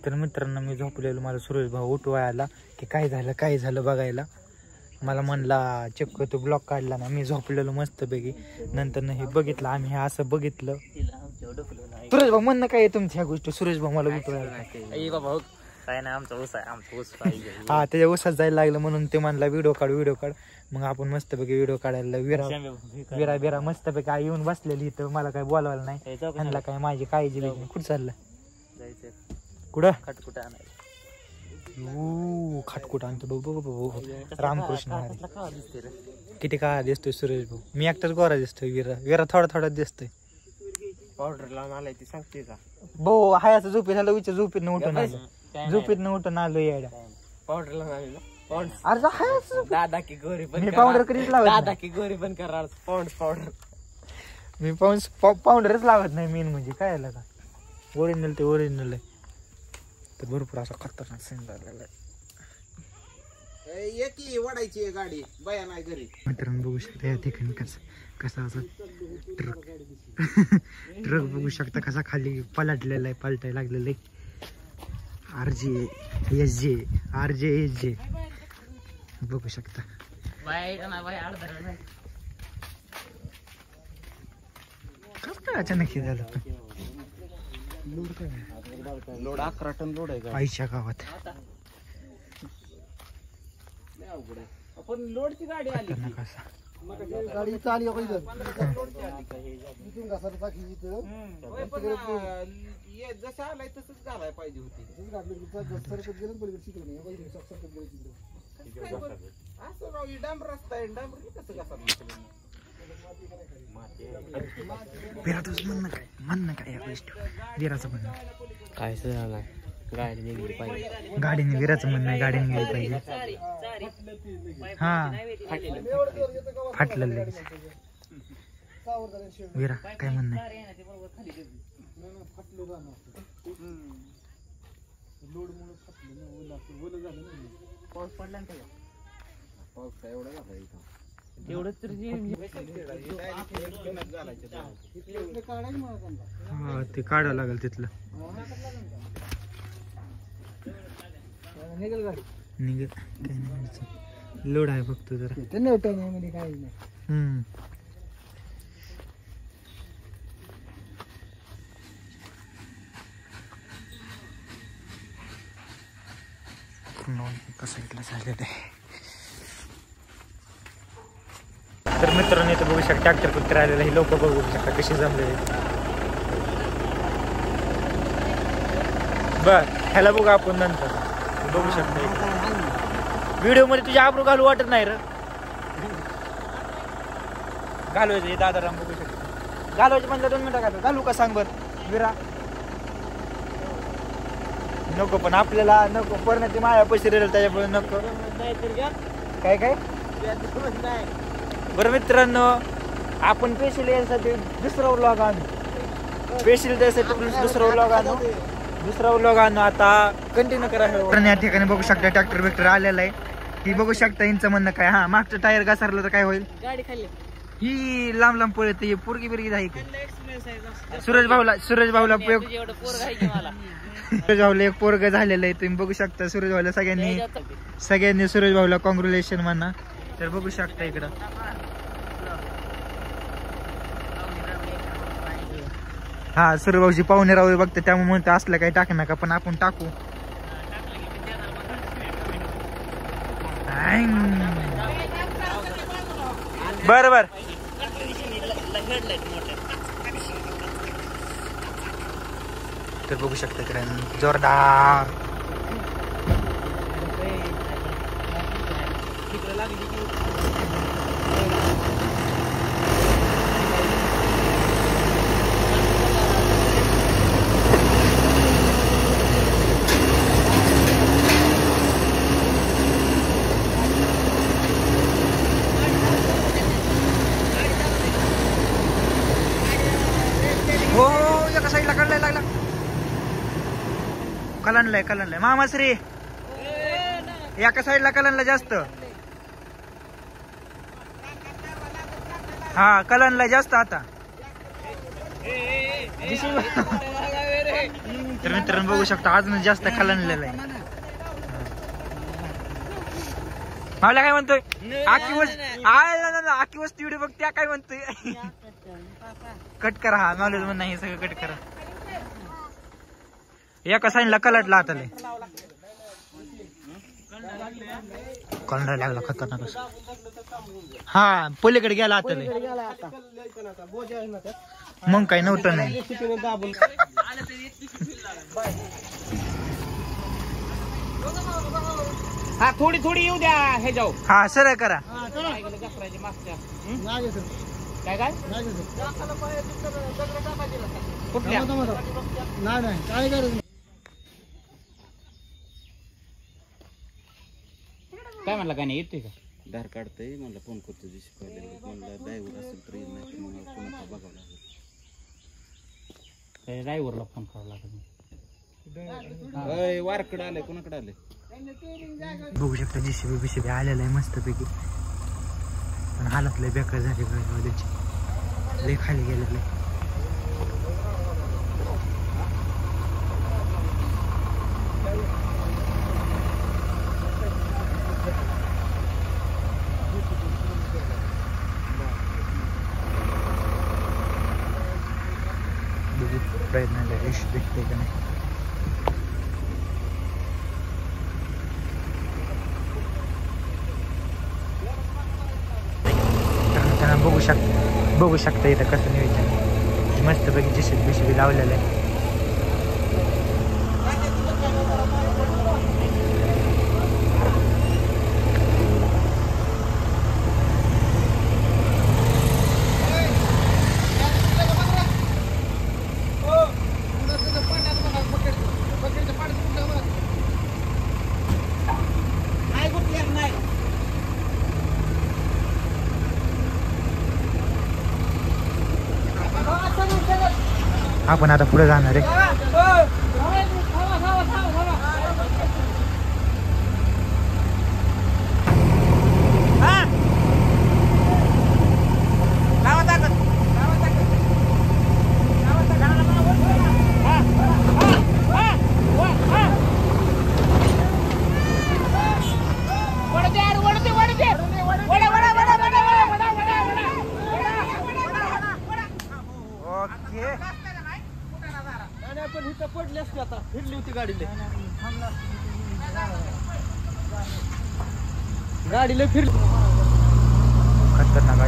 तर मित्रांनो मी झोपलेलो, मला सुरेश भाऊ उठवाय आला की काय झालं बघायला. मला म्हणला चक्क तू ब्लॉक काढला ना. मी झोपलेलो मस्तपैकी. नंतर हे बघितलं आम्ही, हे असं बघितलं. सुरेश भाऊ म्हणणं काय आहे तुमच्या ह्या गोष्टी? सुरेश भाऊ मला उठवायला भाऊ काय नाही, आमचा ऊस आहे, आमचा ऊस पाहिजे. हा त्याच्या ऊसात जायला लागलं म्हणून ते म्हणला व्हिडिओ काढ. मग आपण मस्तपैकी व्हिडिओ काढायला विरा मस्तपैकी आई येऊन बसलेली इथं. मला काय बोलवायला नाही, म्हणला काय माझी काळजी नाही. कुठं चाललं? कुठं? खटकुटा आणायला. खाटकुट आणतो बघू. रामकृष्ण किती काळा दिसतोय सुरेश भाऊ. मी एकटाच गोरा दिसतोय. विरा थोडा दिसतोय. पावडर लावून आलाय ती सांगते का भाऊ? हायाचं झोपेत आलं, विचार झोपेतनं उठून आलो येड्या. पावडर लावून आलेला अरे दादा की गोरी पण मी पावडर कधीच लावत नाही. दादा की गोरी पण करा पावडर. मी पावडरच लावत नाही. मेन म्हणजे काय आलं का ओरिजिनल ते ओरिजिनल आहे. तर भरपूर असा खतरनाक सीन झालेला आहे. वाढायची गाडी बया नाही घरी. मित्रांनो बघू शकता या ठिकाणी कसा असा ट्रक बघू शकता कसा खाली पलटलेला आहे, पलटायला लागलेला आहे. RJ बघू शकता. कस काय अचानक हे झालं? लोड 11 टन लोड आहे आईच्या गावात. आपण लोडची गाडी आली. गाडी चालली जसं आलाय तसंच घालायला पाहिजे होती. असं राव डांब रस्ता आहे, डांबर कसं घासा? विराचं म्हणणं काय या गोष्टी? विराचं म्हणणं काय झालं? गाडी निघली पाहिजे. गाडीने विराचं म्हणणं आहे गाडी निघली पाहिजे. हा फाटलेलं लगेच. विरा काय म्हणणं आहे? पाऊस पडला ना त्याला. पाऊस काय एवढा झाला इथं? तेवढंच तर हा ते काढावं लागेल तिथलं. निघेल काय नाही, लोड आहे बघतो जरा. काय कसं इथलं झालेलं आहे. तर मित्रांनो इथं बघू शकता ट्रॅक्टर कुठे राहिलेलं हे लोक बघू शकता कशी जमलेली. बर ह्याला बघू आपण नंतर. बघू शकता व्हिडिओ मध्ये तुझ्या आबरू घालू वाटत नाही र. घालवायचं दादाराम बघू शकता. घालवायचं म्हणलं 2 मिनिटं घालू का सांग बर विरा? नको पण आपल्याला नको परत माया पैसे राहिले त्याच्यामुळे नको. काय बरं मित्रांनो आपण स्पेशल यासाठी दुसरा व्लॉग आणू. स्पेशल त्यासाठी दुसरा व्लॉग आणू. आता कंटिन्यू करा. या ठिकाणी बघू शकता ट्रॅक्टर बिक्टर आलेला आहे. ही बघू शकता यांचं म्हणणं काय. हा मागचं टायर घसरलं तर काय होईल? गाडी खाली ही लांब पळत पोरगी बिरगी आहे. सूरज भाऊला एक पोरग झालेलं आहे. तुम्ही बघू शकता सूरज भाऊला सगळ्यांनी सूरज भाऊला कॉंग्रॅच्युलेशन म्हणा. तर बघू शकता इकडं हा सूरज भाऊची पाहुणे राहू बघते त्यामुळे म्हणतो असलं काही टाक नका पण आपण टाकू. बर तर बघू शकता इकडे जोरदार कलनलाय मामाश्री एका साईडला कलनला जास्त. हा कलनला जास्त आता. तर मित्रांनो बघू शकता अजून जास्त कलनलेलं आहे. मला काय म्हणतोय आखी वस्ती व्हिडिओ बघ त्या काय म्हणतोय कट करा. हा नॉलेज म्हणणं हे सगळं कट करा. एका साईडला कलटला आता कलंडा लागला खतरनाक. हा पलीकडे गेला आता मग काय नव्हतं नाही. हा थोडी थोडी येऊ द्या हे जाऊ. हा सरळ करा. काय काय कुठल्या नाही काय गरज. काय म्हणला काय नाही येतोय का धार काढतंय मला फोन करतो दिवशी पहिले म्हणलं ड्रायव्हर असेल तर येईल नाही तर मग कोणाचा बघावं लागेल. ड्रायव्हरला फोन करावा लागेल. वारकडे आलंय कोणाकडे आलंय बघू शकता जीसीबी बीसीबी आलेला आहे मस्त पैकी. पण हालत लय बेकार झाली गाडीची. लय खाली गेलेलं आहे. प्रयत्न यश भेटते का नाही. त्यांना बघू शकता इथं कसं नियोजन मस्त पैकी जीसीबी बीसीबी लावलेलं आहे. आपण आता पुढे जाणार आहे. पण इथं पडली असते आता फिरली होती गाडीला फिरली खतरनाक